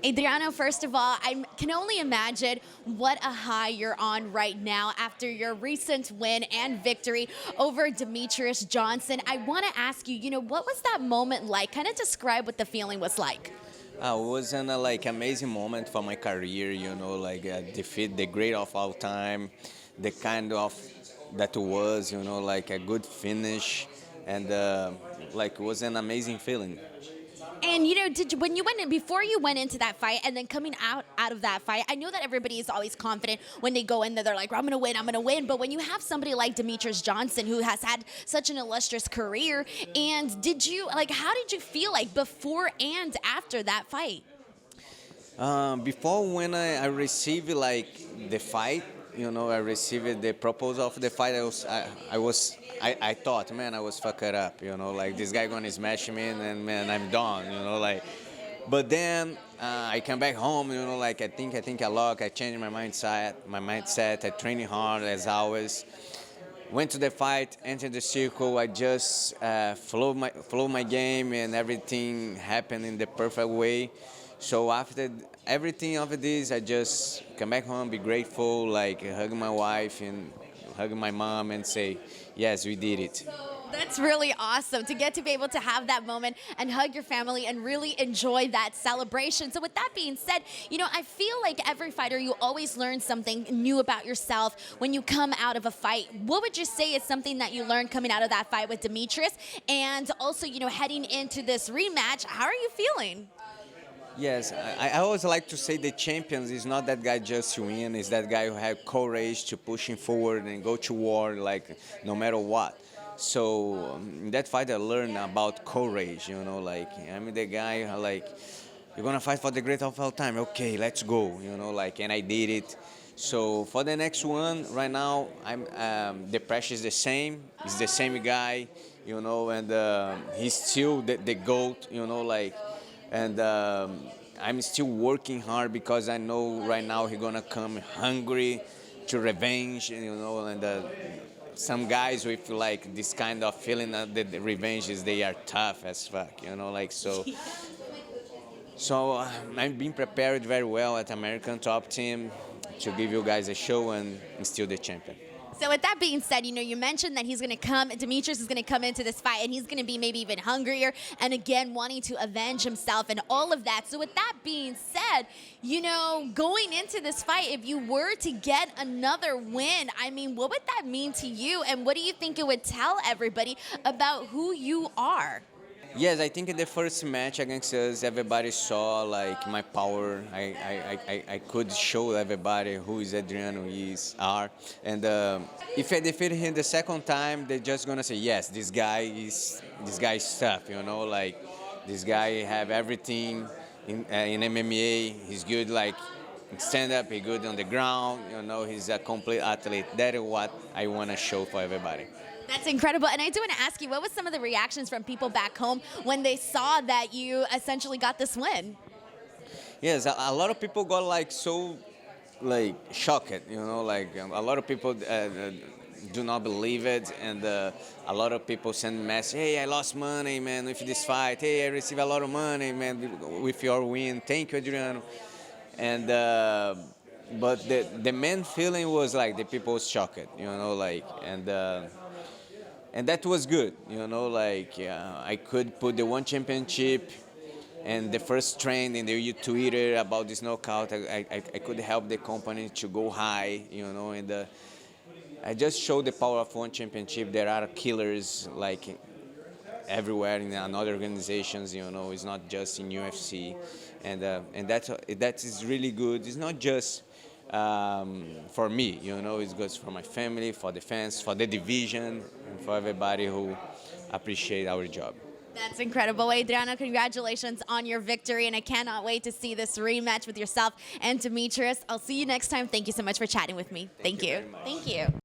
Adriano, first of all, I can only imagine what a high you're on right now after your recent win and victory over Demetrious Johnson. I want to ask you, what was that moment like? Kind of describe what the feeling was like. It was an amazing moment for my career, defeat the great of all time, the kind of that was, like a good finish, and it was an amazing feeling. And did you, when you went in before you went into that fight, and then coming out of that fight, I know that everybody is always confident when they go in there. They're like, "I'm gonna win, I'm gonna win." But when you have somebody like Demetrious Johnson, who has had such an illustrious career, and how did you feel like before and after that fight? Before when I received the fight, I received the proposal of the fight. I thought, man, I was fucked up, this guy gonna smash me and man, I'm done, But then I come back home, I think a lot. I changed my mindset. I trained hard as always. Went to the fight, entered the circle. I just flow my game, and everything happened in the perfect way. So after everything of this, I just come back home, be grateful, hug my wife and hug my mom, and say, yes, we did it. That's really awesome to get to be able to have that moment and hug your family and really enjoy that celebration. So with that being said, I feel like every fighter, you always learn something new about yourself when you come out of a fight. What would you say is something that you learned coming out of that fight with Demetrious? And also, heading into this rematch, how are you feeling? Yes, I always like to say the champions is not that guy just to win, it's that guy who had courage to pushing forward and go to war, no matter what. So in that fight I learned about courage, I'm the guy you're gonna fight for the great of all time, okay, let's go, and I did it. So for the next one, right now, the pressure is the same, it's the same guy, and he's still the GOAT, and I'm still working hard because I know right now he's gonna come hungry to revenge, and some guys with this kind of feeling that the revenge is they are tough as fuck, so. So I'm being prepared very well at American Top Team to give you guys a show and still the champion. So with that being said, you mentioned that Demetrious is going to come into this fight and he's going to be maybe even hungrier and again wanting to avenge himself and all of that. So with that being said, going into this fight, if you were to get another win, what would that mean to you? And what do you think it would tell everybody about who you are? Yes, I think in the first match against us, everybody saw my power. I could show everybody who is Adriano are, and if I defeat him the second time, they're just gonna say, yes, this guy is tough. This guy have everything in MMA. He's good in stand up. He's good on the ground. He's a complete athlete. That is what I wanna show for everybody. That's incredible. And I do want to ask you, what was some of the reactions from people back home when they saw that you essentially got this win? Yes, a lot of people got so shocked, a lot of people do not believe it, and a lot of people send messages, hey, I lost money, man, with this fight. Hey, I received a lot of money, man, with your win. Thank you, Adriano. And but the main feeling was the people was shocked, and that was good, I could put the one championship and the first trend in the Twitter about this knockout. I could help the company to go high, and I just showed the power of one championship. There are killers everywhere in other organizations, it's not just in UFC, and that is really good. It's not just for me, it's good for my family, for the fans, for the division, and for everybody who appreciate our job. That's incredible. Adriano, congratulations on your victory, and I cannot wait to see this rematch with yourself and Demetrious. I'll see you next time. Thank you so much for chatting with me. Thank you. Thank you.